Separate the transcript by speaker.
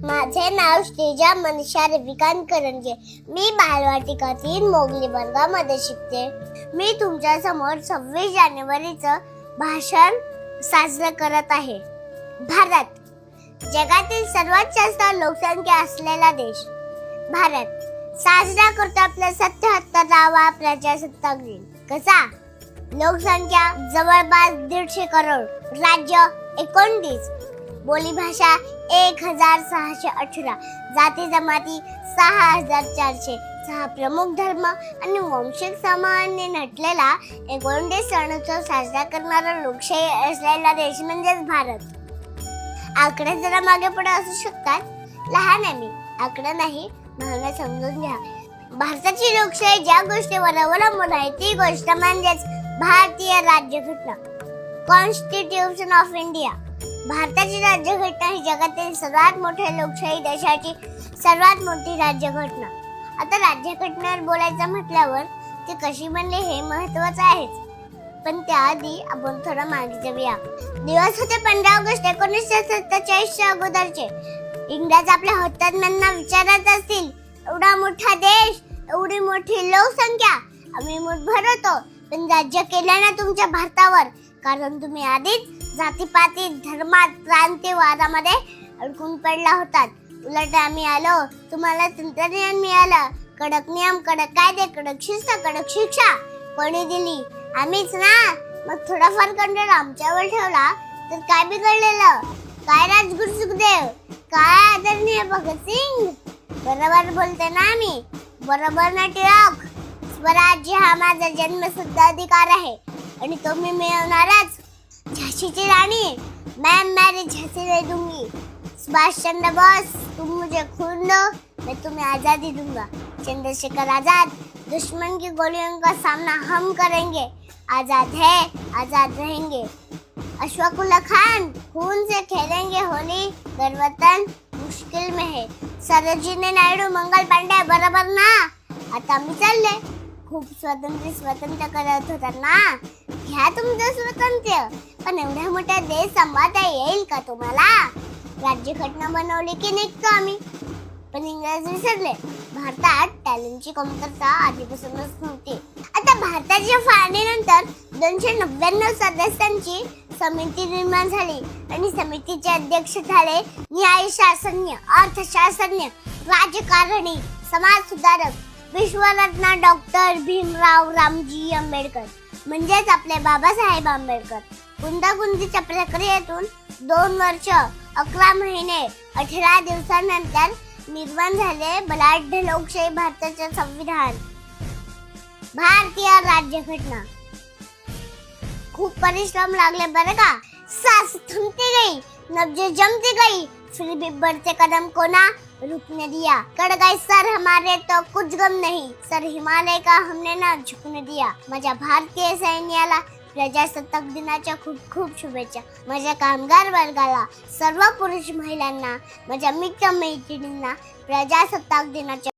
Speaker 1: माझे नाव श्रीजा मनीषा रविकांत करंजे. मी बालवाटिका 3 मोगली वर्गामध्ये शिकते. मी तुमच्या समोर 26 जानेवारीचं भाषण साजरं करत आहे. भारत जगातील सर्वात जास्त लोकसंख्या असलेला देश. भारत साजरा करतो आपला 77वा प्रजासत्ताक दिन. कसा? लोकसंख्या जवळपास 150 करोड, राज्य 29, बोलीभाषा 1618, जाती जमाती 6400, 6 प्रमुख धर्म आणि वंशिक समाजाने नटलेला 29 सणोत्सव साजरा करणारा लोकशाही असलेला देश म्हणजेच भारत. आकडे जरा मागे पुढे असू शकतात, लहान आहे मी, आकडा नाही, भावना समजून घ्या. भारताची लोकशाही ज्या गोष्टीवर अवलंबून आहे ती गोष्ट म्हणजेच भारतीय राज्यघटना, कॉन्स्टिट्यूशन ऑफ इंडिया. भारताची राज्यघटना ही जगातील सर्वात मोठ्या लोकशाही देशाची सर्वात मोठी राज्यघटना. आता राज्यघटनेवर बोलायचं म्हटल्यावर ती कशी बनली हे महत्वाचं आहेच, पण त्याआधी आपण थोडं मागे जाऊया. दिवस होते 15 ऑगस्ट 1947 अगोदरचे. इंग्रज आपल्या हुतात्म्यांना विचारत असतील, एवढा मोठा देश, एवढी मोठी लोकसंख्या, आम्ही मुठभर होतो, पण राज्य केलं ना तुमच्या भारतावर, कारण तुम्ही आधीच जातीपाती धर्मात क्रांतीवादामध्ये अडकून पडला होतात. उलट आम्ही आलो, तुम्हाला तंत्रज्ञान मिळालं, कडक नियम, कडक कायदे, कडक शिस्त, कडक शिक्षा कोणी दिली? आम्हीच ना. मग थोडाफार कंट्रोल आमच्यावर ठेवला तर काय बिघडलेलं? काय राजगुरू सुखदेव, काय आदरणीय भगतसिंग, बरोबर बोलते ना मी, बरोबर ना टिळक? स्वराज्य हा माझा जन्मसिद्ध अधिकार आहे आणि तो मी मिळवणारच. झाशीची राणी, मैं मेरी झांसी दे दूंगी. सुभाष चंद्र बोस, तुम मुझे खून दो, मैं तुम्हें आजादी दूंगा. चंद्रशेखर आजाद, दुश्मन की गोलियों का सामना हम करेंगे, आजाद है, आजाद रहेंगे. अशफाकुल्ला खान, खून से खेलेंगे होली, वतन मुश्किल में है. सरोजिनी नायडू, मंगल पांडे, बरोबर ना? आता मी चालले. खूप स्वतंत्र करत होता ना, घ्या तुमचं स्वातंत्र्य, पण एवढ्या मोठा देश सांभाळता येईल का तुम्हाला? राज्यघटना बनवली की निघतो आम्ही, पण इंग्रज विसरले. भारतात टॅलेंटची कमतरता आधीपासूनच नव्हती. आता भारताच्या फाळणीनंतर 299 सदस्यांची समिती निर्माण झाली आणि समितीचे अध्यक्ष झाले न्यायशास्त्रज्ञ, अर्थशास्त्रज्ञ, राजकारणी, समाज सुधारक, विश्वरत्न डॉक्टर भीमराव रामजी आंबेडकर म्हणजेच आपले बाबासाहेब आंबेडकर. गुंतागुंतीच्या प्रक्रियेतून 2 वर्ष 11 महिने 18 दिवसांनंतर निर्माण झाले बलाढ्य लोकशाही भारताचे संविधान, भारतीय राज्यघटना. खूप परिश्रम लागले बरं का. सांस थमती गई, नब्जें जमती गई, फिर भी बढ़ते कदम को ना रुकने दिया. कट गए सर हमारे तो कुछ गम नहीं, सर हिमालय का हमने ना झुकने दिया. माझ्या भारतीय सैन्याला प्रजासत्ताक दिनाच्या खूप खूप शुभेच्छा. माझ्या कामगार वर्गाला, सर्व पुरुष महिलांना, माझ्या मित्र मैत्रिणींना प्रजासत्ताक दिनाच्या